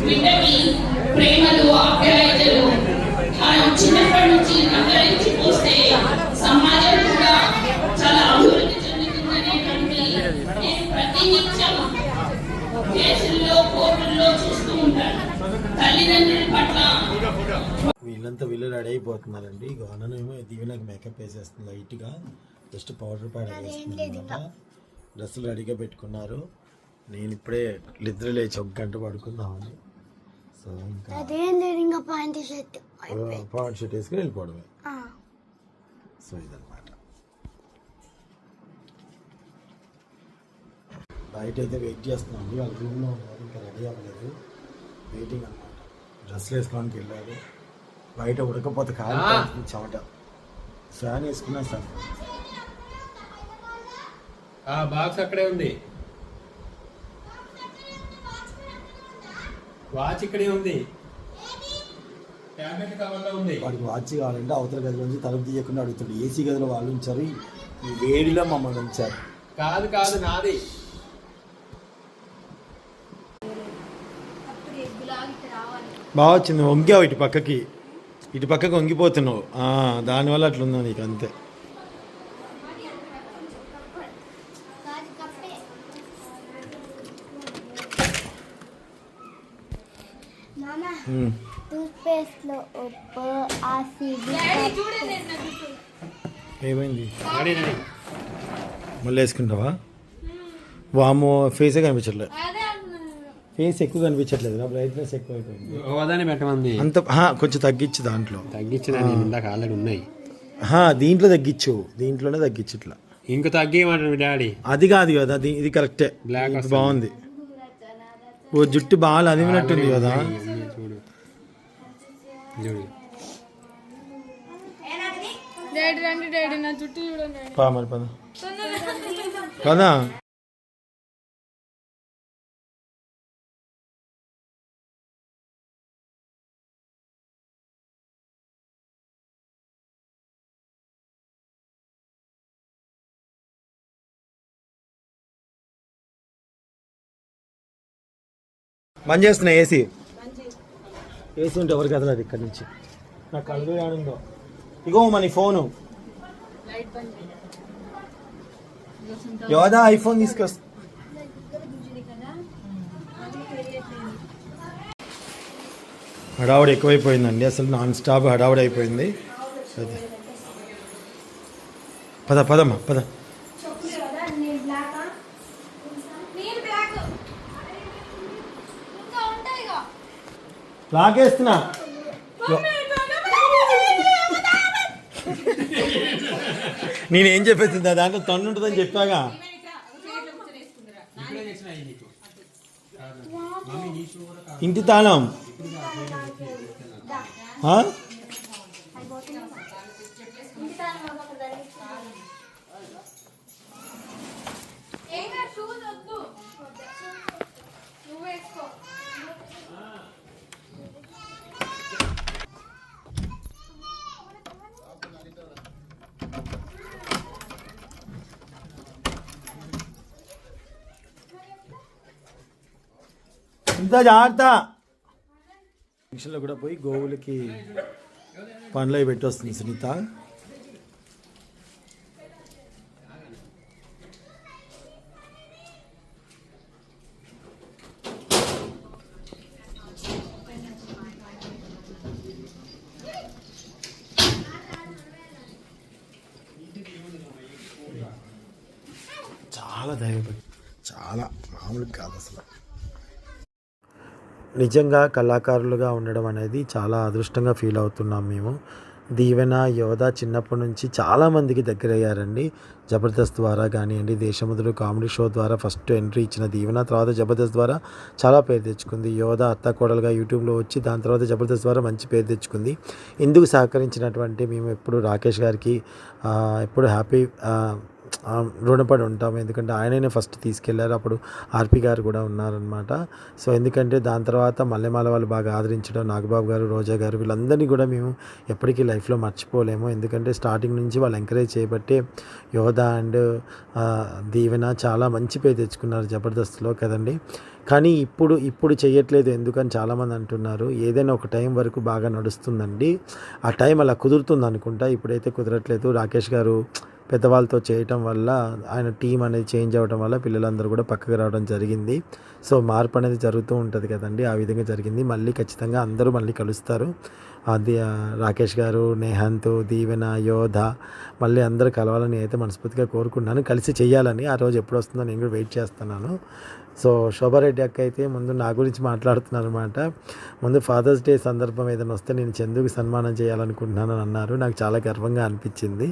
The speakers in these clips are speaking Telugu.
బిడ్డకి ప్రేమలు ఆప్యాయతలు చిన్నప్పటి నుంచి అందరించి పోస్తే సమాజం కూడా చాలా అభివృద్ధి చెందుతుందనేటువంటి నేను ప్రతినిత్యం కేసుల్లో కోర్టుల్లో చూస్తూ ఉంటాను. తల్లిదండ్రుల పట్ల వీళ్ళంతా వీళ్ళు రెడీ అయిపోతున్నారండి. ఇక అన్ననేమో దీవెనకి మేకప్ వేసేస్తుంది లైట్గా, జస్ట్ పౌడర్ ప్యాడ్ వేస్తుంది అనమాట. డ్రెస్సులు రెడీగా పెట్టుకున్నారు. నేను ఇప్పుడే నిద్ర లేచి 1 గంట పడుకుందామని. సో ఇంకా పాయింట్ షర్ట్ వేసుకుని వెళ్ళిపోవడమే. సో ఇదన్నమాట. బయట అయితే వెయిట్ చేస్తున్నాం. వాళ్ళ రూమ్లో ఉన్నారు, ఇంకా రెడీ అవ్వలేదు, వెయిటింగ్ అనమాట. డ్రెస్సులు వేసుకోవడానికి వెళ్ళారు. బయట ఉడకపోతే కాదు చెమట. ఫ్యాన్ వేసుకున్నా సార్. బాక్స్ అక్కడే ఉంది, వాచ్ ఇక్కడే ఉంది, ట్యాబ్లెట్ కవర్లో ఉంది. వాడికి వాచ్ కావాలంటే అవతల గదిలో నుంచి తలుపు తీయకుండా అడుగుతాడు. ఏసీ గదిలో వాళ్ళు ఉంచారు, ఈ వేడిలో మమ్మల్ని ఉంచారు. కాదు కాదు నాది. బాగా వచ్చింది. వంగావు ఇటు పక్కకి, ఇటు పక్కకి వంగిపోతున్నావు. దానివల్ల అట్లుందా నీకు, అంతే. ఏమైంది? మళ్ళీ వేసుకుంటావా? వామో ఫేసే కనిపించట్లేదు. ఫేస్ ఎక్కువ కనిపించట్లేదు, బ్రైట్నెస్ ఎక్కువ అయిపోయింది. పెట్టమంది అంత కొంచెం తగ్గించు. దాంట్లో ఆల్రెడీ ఉన్నాయి. దీంట్లో తగ్గించు, దీంట్లోనే తగ్గించు. ఇట్లా ఇంక తగ్గేయమంటాడు డాడీ. అది కాదు కదా, ఇది కరెక్టే. బ్లాక్ బాగుంది. ఓ జుట్టు బాగా అదిమినట్టుంది కదా. చూడు మరి పద కదా. బంద్ చేస్తున్నా ఏసీ. ఏసీ ఉంటే ఎవరికి కదలదు ఇక్కడి నుంచి. నాకు కళ్ళు ఏడుందో. ఇగో మన ఫోను యోదా ఐఫోన్ తీసుకొస్తా. హడావుడి ఎక్కువైపోయిందండి, అసలు నాన్ స్టాప్ హడావుడి అయిపోయింది. పద పదమ్మా పద. లాగేస్తున్నా. నేనేం చెప్పేసింది, దాంట్లో తన్ను ఉంటుందని చెప్పాగా. ఇంటి తాళం ఇంత జాగ్రత్త. ఫంక్షన్లో కూడా పోయి గోవులకి పండ్లు అవి పెట్టి వస్తుంది సునీత. చాలా దైవభక్తి, చాలా మామూలు కాదు అసలు. నిజంగా కళాకారులుగా ఉండడం అనేది చాలా అదృష్టంగా ఫీల్ అవుతున్నాం మేము. దీవెన యోధ చిన్నప్పటి నుంచి చాలామందికి దగ్గరయ్యారండి. జబర్దస్త్ ద్వారా కానివ్వండి, దేశముద్రు కామెడీ షో ద్వారా ఫస్ట్ ఎంట్రీ ఇచ్చిన దీవెన, తర్వాత జబర్దస్త్ ద్వారా చాలా పేరు తెచ్చుకుంది. యోధ అత్తాకోడలుగా యూట్యూబ్లో వచ్చి దాని తర్వాత జబర్దస్త్ ద్వారా మంచి పేరు తెచ్చుకుంది. ఇందుకు సహకరించినటువంటి మేము ఎప్పుడు రాకేష్ గారికి ఎప్పుడు హ్యాపీ రుణపడి ఉంటాము. ఎందుకంటే ఆయననే ఫస్ట్ తీసుకెళ్లారు. అప్పుడు ఆర్పి గారు కూడా ఉన్నారనమాట. సో ఎందుకంటే దాని తర్వాత మల్లెమాల వాళ్ళు బాగా ఆదరించడం, నాగబాబు గారు, రోజా గారు వీళ్ళందరినీ కూడా మేము ఎప్పటికీ లైఫ్లో మర్చిపోలేము. ఎందుకంటే స్టార్టింగ్ నుంచి వాళ్ళు ఎంకరేజ్ చేయబట్టే యోధ అండ్ దీవెన చాలా మంచి పేరు తెచ్చుకున్నారు జబర్దస్త్లో కదండి. కానీ ఇప్పుడు చేయట్లేదు ఎందుకని చాలామంది అంటున్నారు. ఏదైనా ఒక టైం వరకు బాగా నడుస్తుందండి, ఆ టైం అలా కుదురుతుంది అనుకుంటా. ఇప్పుడైతే కుదరట్లేదు. రాకేష్ గారు పెద్దవాళ్ళతో చేయటం వల్ల ఆయన టీం అనేది చేంజ్ అవ్వడం వల్ల పిల్లలందరూ కూడా పక్కకు రావడం జరిగింది. సో మార్పు అనేది జరుగుతూ ఉంటుంది కదండి, ఆ విధంగా జరిగింది. మళ్ళీ ఖచ్చితంగా అందరూ మళ్ళీ కలుస్తారు. అది రాకేష్ గారు, నేహాంత్, దీవెన, యోధ మళ్ళీ అందరూ కలవాలని అయితే మనస్ఫూర్తిగా కోరుకుంటున్నాను. కలిసి చేయాలని. ఆ రోజు ఎప్పుడు వస్తుందో నేను కూడా వెయిట్ చేస్తున్నాను. సో శోభారెడ్డి అక్క అయితే ముందు నా గురించి మాట్లాడుతున్నారు అనమాట. ముందు ఫాదర్స్ డే సందర్భం ఏదైనా వస్తే నేను చందుకి సన్మానం చేయాలనుకుంటున్నానని అన్నారు. నాకు చాలా గర్వంగా అనిపించింది.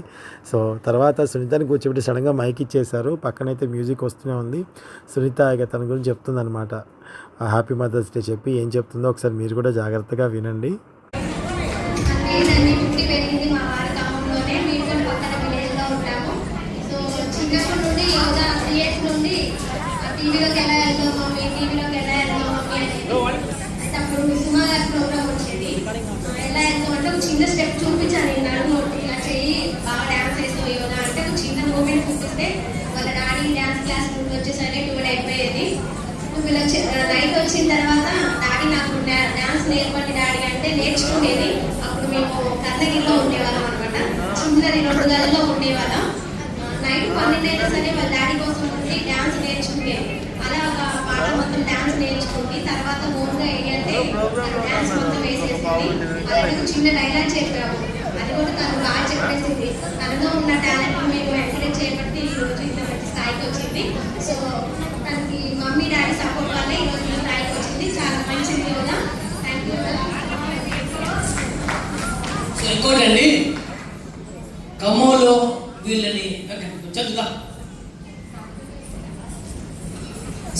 సో తర్వాత సునీతని కూర్చోబెట్టి సడన్గా మైక్ ఇచ్చేశారు. పక్కనైతే మ్యూజిక్ వస్తూనే ఉంది. సునీత ఇక తన గురించి చెప్తుందనమాట. హ్యాపీ మదర్స్ డే చెప్పి ఏం చెప్తుందో ఒకసారి మీరు కూడా జాగ్రత్తగా వినండి. పుట్టి పెరిగింది మా వారి ఖమ్మంలోనే, మేము పక్కన విలేజ్లో ఉంటాము. సో చిన్నప్పటి నుండి యోగా 3 years నుండి టీవీలోకి ఎలా వెళ్తాం మమ్మీ, టీవీలోకి ఎలా వెళ్తాం మమ్మీ అనేది. అయితే అప్పుడు సుమా గారి ప్రోగ్రామ్ వచ్చేది. ఎలా వెళ్తాం అంటే ఒక చిన్న స్టెప్ చూపించాను, నేను నడుము ఇలా చెయ్యి బాగా డ్యాన్స్ వేస్తావు యోగా అంటే ఒక చిన్న మూమెంట్ చూపిస్తే వాళ్ళ డాడీ డ్యాన్స్ క్లాస్ నుండి వచ్చేసరికి 12 అయిపోయేది. నైట్ వచ్చిన తర్వాత డాడీ నాకు డ్యాన్స్ నేర్పండి డాడీ అంటే నేర్చుకునేది. అప్పుడు మేము కర్ణగిరిలో ఉండేవాళ్ళం అనమాట. చిన్నది 2 గదుల్లో ఉండేవాళ్ళం. నైట్ 12 అయినా సరే వాళ్ళ డాడీ కోసం ఉండి డ్యాన్స్ నేర్చుకునేది. అలా ఒక పాట మొత్తం డ్యాన్స్ నేర్చుకుంది. తర్వాత ఓన్గా ఏంటంటే డ్యాన్స్ మొత్తం వేసేసింది. అలాగే ఒక చిన్న డైలాగ్ చెప్పాము, అది కూడా తను బాగా చెప్పేసింది. తనలో ఉన్న టాలెంట్ మేము ఎంకరేజ్ చేయబట్టి ఈరోజు ఇంత మంచి స్థాయికి వచ్చింది. సో తనకి మమ్మీ డాడీ సపోర్ట్ వల్ల ఈరోజు ఈ స్థాయికి వచ్చింది. చాలా మంచిది కదా. Thank you. సో ఇంకోటండి, ఖమ్మంలో వీళ్ళని చదువుతా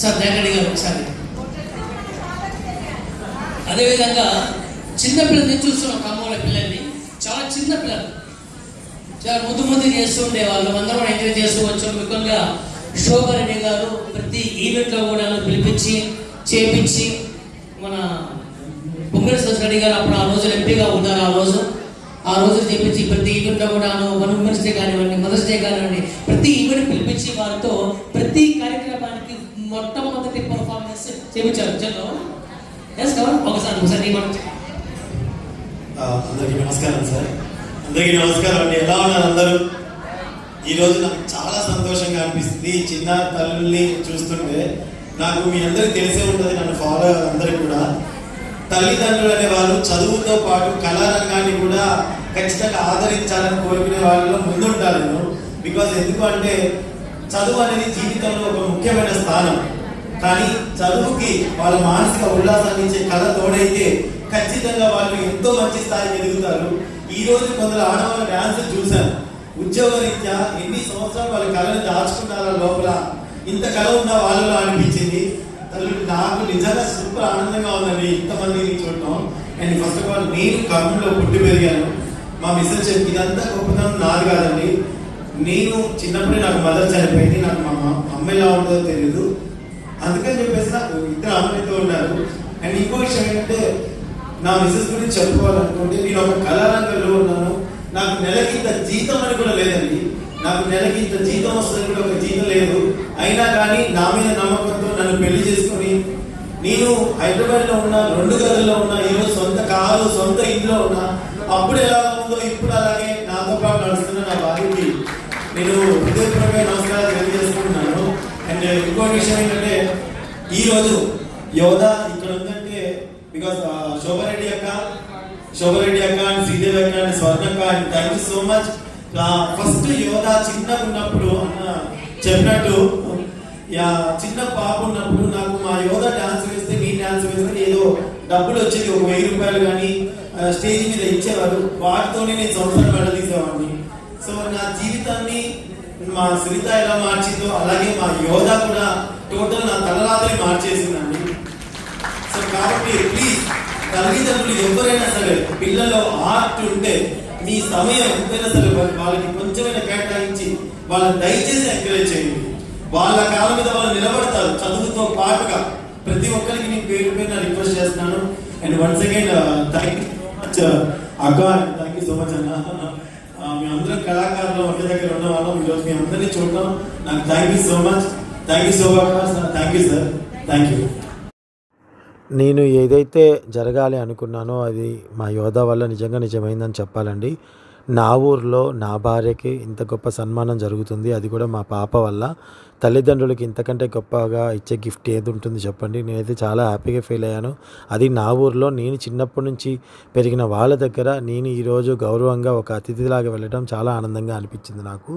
సార్ వెంకటి గారు ఒకసారి. అదేవిధంగా చిన్నపిల్లల్ని చూస్తున్నాం. ఖమ్మంలో పిల్లల్ని చాలా చిన్న పిల్లలు చాలా ముద్దు చేస్తూ ఉండేవాళ్ళు. అందరం ఎంకరేజ్ చేస్తూ వచ్చాం. ముఖ్యంగా శోభారెడ్డి గారు ప్రతి ఈవెంట్లో కూడా పిలిపించి చేపించి, మన పొంగల్ రెడ్డి గారు అప్పుడు ఆ రోజు ఎంపీగా ఉన్నారు. ఆ రోజు చేపించి ప్రతి ఈవెంట్లో కూడా ఉమెన్స్ డే కానివ్వండి, మదర్స్ డే కానివ్వండి, ప్రతి ఈవెంట్ పిలిపించి వారితో ప్రతి కార్యక్రమానికి మొట్టమొదటి పర్ఫార్మెన్స్ చేయించారు. చలో ఎస్ కవర్ ఒకసారి అందరికీ నమస్కారం సార్. అందరికీ నమస్కారం అండి. ఎలా ఉన్నారు అందరూ? ఈరోజు నాకు చాలా సంతోషంగా అనిపిస్తుంది. చిన్న తల్లుల్ని చూస్తుంటే నాకు మీ అందరికీ తెలిసే ఉంటుంది, నన్ను ఫాలో అందరికీ కూడా. తల్లిదండ్రులు అనే వారు చదువుతో పాటు కళారంగాన్ని కూడా ఖచ్చితంగా ఆదరించాలని కోరుకునే వాళ్ళలో ముందుంటాను నేను. బికాజ్ ఎందుకు అంటే చదువు అనేది జీవితంలో ఒక ముఖ్యమైన స్థానం. కానీ చదువుకి వాళ్ళ మానసిక ఉల్లాసాన్ని ఇచ్చే కళ తోడైతే ఖచ్చితంగా వాళ్ళు ఎంతో మంచి స్థాయికి ఎదుగుతారు. ఈ రోజు కొందరు ఆడవాళ్ళ డాన్స్ చూశాను. ఉద్యోగరీత్యా ఎన్ని సంవత్సరాలు వాళ్ళ కళను దాచుకున్నారో లోపల, ఇంత కళ ఉన్న వాళ్ళలో అనిపించింది. నాకు నిజంగా సూపర్ ఆనందంగా ఉందండి ఇంతమందిని చూడటం. అండ్ ఫస్ట్ ఆఫ్ ఆల్ నేను ఖమ్మంలో పుట్టి పెరిగాను. మా మిస్సెస్ చెప్పి ఇదంతా గొప్పతనం నాది కాదండి. నేను చిన్నప్పుడే నాకు మదర్ చనిపోయింది. నాకు మా అమ్మ ఎలా ఉంటుందో తెలియదు. అందుకని చెప్పేసి నాకు 2 అమ్మలతో ఉన్నారు. అండ్ ఇంకో విషయం ఏంటంటే, నా మిస్సెస్ గురించి చెప్పుకోవాలనుకుంటే, నేను ఒక కళారంగంలో ఉన్నాను. నాకు నెలకి ఇంత జీతం అని కూడా లేదండి. నాకు నెలకి ఇంత జీతం వస్తుంది కూడా ఒక జీతం లేదు. అయినా కానీ నా మీద నమ్మకంతో నన్ను పెళ్లి చేసుకుని నేను హైదరాబాద్లో ఉన్నా, 2 గదుల్లో ఉన్నా, ఈరోజు సొంత కారు, సొంత ఇంట్లో ఉన్నా. అప్పుడు ఎలా ఉందో ఇప్పుడు అలాగే నాతో పాటు నడుస్తున్న నా భార్యకి నేను హృదయపూర్వక నమస్కారాలు తెలియజేసుకుంటున్నాను. అండ్ ఇంకోటి విషయం ఏంటంటే, ఈరోజు యోధ ఇక్కడ ఉందంటే బికాస్ శోభారెడ్డి అక్క అండ్ శ్రీదేవి అక్క అండ్ స్వర్ణక్క and thank you so much. First Yodha చిన్నగా ఉన్నప్పుడు అన్న చెప్పినట్టు చిన్న పాప ఉన్నప్పుడు నాకు మా యోధ డాన్స్ వేస్తే, నేను డాన్స్ వేస్తే ఏదో డబ్బులు వచ్చేది, ఒక 1000 రూపాయలు కానీ స్టేజ్ మీద ఇచ్చేవారు. వాటితోనే నేను సంవత్సరం వెళ్ళదీసేవాడిని. సో నా జీవితాన్ని మా సునీత ఎలా మార్చిందో అలాగే మా యోధ కూడా టోటల్ నా తలరాత్రి మార్చేసిందండి. సో కాబట్టి ప్లీజ్ తల్లిదండ్రులు ఎవరైనా సరే పిల్లల్లో ఆర్ట్ ఉంటే మీ సమయం ఎంతైనా సరే వాళ్ళకి కొంచెమైనా కేటాయించి వాళ్ళని దయచేసి ఎంకరేజ్ చేయండి. వాళ్ళ కాళ్ళ మీద వాళ్ళు నిలబడతారు చదువుతో పాటుగా. ప్రతి ఒక్కరికి నేను పేరు పేరున రిక్వెస్ట్ చేస్తున్నాను. And once again thank you so much అక్క, థ్యాంక్ యూ సో మచ్ అన్న. మీ అందరం కళాకారులు ఒకే దగ్గర ఉన్న వాళ్ళం. ఈరోజు మీ అందరినీ చూడడం నాకు thank you so much. Thank you so much. Thank you sir. Thank you. నేను ఏదైతే జరగాలి అనుకున్నానో అది మా యోధా వల్ల నిజమైందని చెప్పాలండి. నా ఊర్లో నా భార్యకి ఇంత గొప్ప సన్మానం జరుగుతుంది, అది కూడా మా పాప వల్ల. తల్లిదండ్రులకి ఇంతకంటే గొప్పగా ఇచ్చే గిఫ్ట్ ఏది ఉంటుంది చెప్పండి. నేనైతే చాలా హ్యాపీగా ఫీల్ అయ్యాను. అది నా ఊర్లో నేను చిన్నప్పటి నుంచి పెరిగిన వాళ్ళ దగ్గర నేను ఈరోజు గౌరవంగా ఒక అతిథిలాగా వెళ్ళడం చాలా ఆనందంగా అనిపించింది నాకు.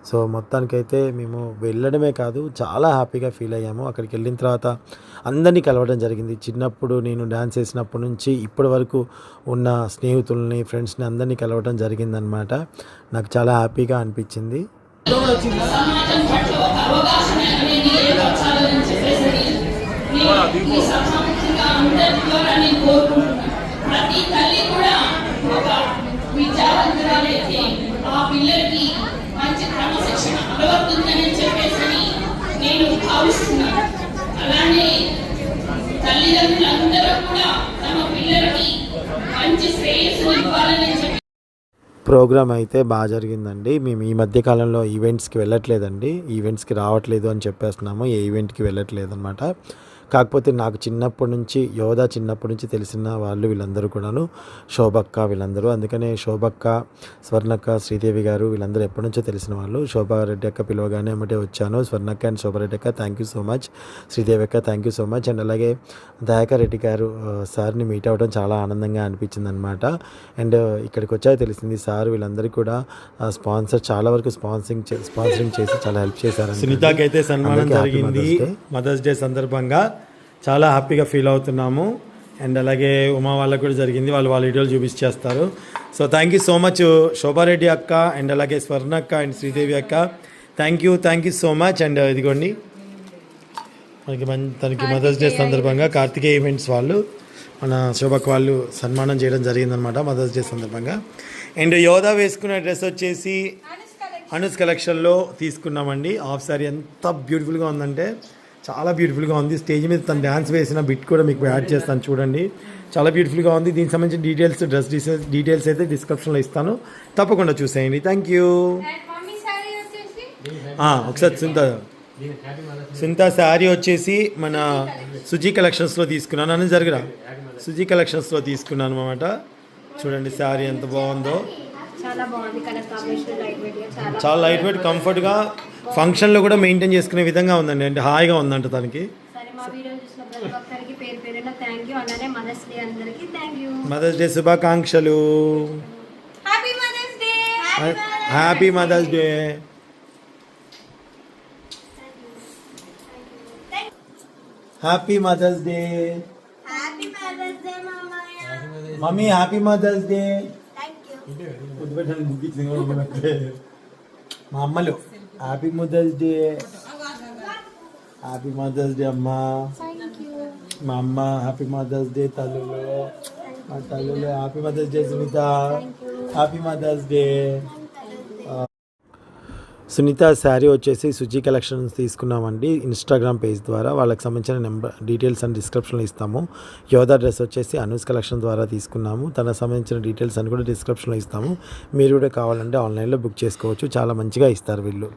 సో మొత్తానికైతే మేము వెళ్ళడమే కాదు, చాలా హ్యాపీగా ఫీల్ అయ్యాము. అక్కడికి వెళ్ళిన తర్వాత అందరినీ కలవడం జరిగింది. చిన్నప్పుడు నేను డ్యాన్స్ చేసినప్పటి నుంచి ఇప్పటి వరకు ఉన్న స్నేహితుల్ని, ఫ్రెండ్స్ని అందరినీ కలవడం జరిగిందనమాట. నాకు చాలా హ్యాపీగా అనిపించింది. సమాజం పట్ల ఒక అవగాహన అనేది ఏర్పరచాలని చెప్పేసి నేను ఈ సభాముఖంగా అందరి ద్వారా నేను కోరుకుంటున్నాను. ప్రతి తల్లి కూడా ఒక విద్యావంతురాలైతే ఆ పిల్లలకి మంచి క్రమశిక్షణ అలవడుతుందని చెప్పేసి నేను భావిస్తున్నాను. అలానే తల్లిదండ్రులందరూ కూడా తమ పిల్లలకి మంచి శ్రేయస్సును ఇవ్వాలని చెప్పి ప్రోగ్రామ్ అయితే బాగా జరిగిందండి. మేము ఈ మధ్య కాలంలో ఈవెంట్స్కి వెళ్ళట్లేదండి, ఈవెంట్స్కి రావట్లేదు అని చెప్పేస్తున్నాము. ఏ ఈవెంట్కి వెళ్ళట్లేదు అనమాట. కాకపోతే నాకు చిన్నప్పటి నుంచి యోధా చిన్నప్పటి నుంచి తెలిసిన వాళ్ళు వీళ్ళందరూ కూడాను, శోభక్క వీళ్ళందరూ. అందుకనే శోభక్క, స్వర్ణక్క, శ్రీదేవి గారు వీళ్ళందరూ ఎప్పటి నుంచో తెలిసిన వాళ్ళు. శోభారెడ్డి అక్క పిలవగానే ఏమంటే వచ్చాను. స్వర్ణక్క అండ్ శోభారెడ్డి అక్క thank you so much, Sridevi అక్క thank you so much. And అలాగే దయాకర్ రెడ్డి గారు సార్ని మీట్ అవ్వడం చాలా ఆనందంగా అనిపించింది అనమాట. అండ్ ఇక్కడికి వచ్చాక తెలిసింది సార్ వీళ్ళందరికీ కూడా స్పాన్సర్ చాలా వరకు స్పాన్సరింగ్ చేసి చాలా హెల్ప్ చేశారు. సునీతకి అయితే సన్మానం జరిగింది మదర్స్ డే సందర్భంగా. చాలా హ్యాపీగా ఫీల్ అవుతున్నాము. అండ్ అలాగే ఉమా వాళ్ళకు కూడా జరిగింది, వాళ్ళు వాళ్ళ వీడియోలు చూపించేస్తారు. So thank you so much Shobha Reddy అక్క అండ్ అలాగే స్వర్ణక్క అండ్ శ్రీదేవి అక్క, thank you so much. And ఇదిగోండి తనకి మదర్స్ డే సందర్భంగా కార్తికేయ ఈవెంట్స్ వాళ్ళు మన శోభక్క వాళ్ళు సన్మానం చేయడం జరిగిందనమాట మదర్స్ డే సందర్భంగా. అండ్ యోధా వేసుకున్న డ్రెస్ వచ్చేసి అనూస్ కలెక్షన్లో తీసుకున్నామండి. హాఫ్ సారీ ఎంత బ్యూటిఫుల్గా ఉందంటే చాలా బ్యూటిఫుల్గా ఉంది. స్టేజ్ మీద తను డ్యాన్స్ వేసిన బిట్ కూడా మీకు యాడ్ చేస్తాను చూడండి, చాలా బ్యూటిఫుల్గా ఉంది. దీనికి సంబంధించిన డీటెయిల్స్, డ్రెస్ డీటెయిల్స్ అయితే డిస్క్రిప్షన్లో ఇస్తాను, తప్పకుండా చూసేయండి. Thank you. ఒకసారి సునీత శారీ వచ్చేసి మన సుజీ కలెక్షన్స్లో తీసుకున్నాను. నన్ను జరగరా సుజీ కలెక్షన్స్లో తీసుకున్నాను అన్నమాట. చూడండి శారీ ఎంత బాగుందో, చాలా బాగుంది. కలర్ కాంబినేషన్ లైట్ వెయిట్ గా చాలా లైట్ వెయిట్, కంఫర్ట్గా ఫంక్షన్లో కూడా మెయింటైన్ చేసుకునే విధంగా ఉందండి. అంటే హాయిగా ఉందంట తనకి. సరే, మా వీడియో చూసిన ప్రతి ఒక్కరికి పేరు పేరున థ్యాంక్ యూ. అలానే మదర్స్ డే అందరికీ థ్యాంక్ యూ. మదర్స్ డే శుభాకాంక్షలు. Happy mother's day. Happy mother's day. Happy mother's day. Happy mother's day మామయ్య. Mummy happy mother's day. మా అమ్మలు happy mother's day. Happy mother's day అమ్మా. మా అమ్మ హ్యాపీ మదర్స్ డే. తల్లులు మా తల్లులు happy mother's day. Sunita happy mother's day. Sunita sari వచ్చేసి సుజీ కలెక్షన్స్ తీసుకున్నామండి ఇన్స్టాగ్రామ్ పేజ్ ద్వారా. వాళ్ళకి సంబంధించిన డీటెయిల్స్ అని డిస్క్రిప్షన్లో ఇస్తాము. యోధా డ్రెస్ వచ్చేసి అనూస్ కలెక్షన్ ద్వారా తీసుకున్నాము. తనకు సంబంధించిన డీటెయిల్స్ అని కూడా డిస్క్రిప్షన్లో ఇస్తాము. మీరు కూడా కావాలంటే ఆన్లైన్లో బుక్ చేసుకోవచ్చు, చాలా మంచిగా ఇస్తారు వీళ్ళు.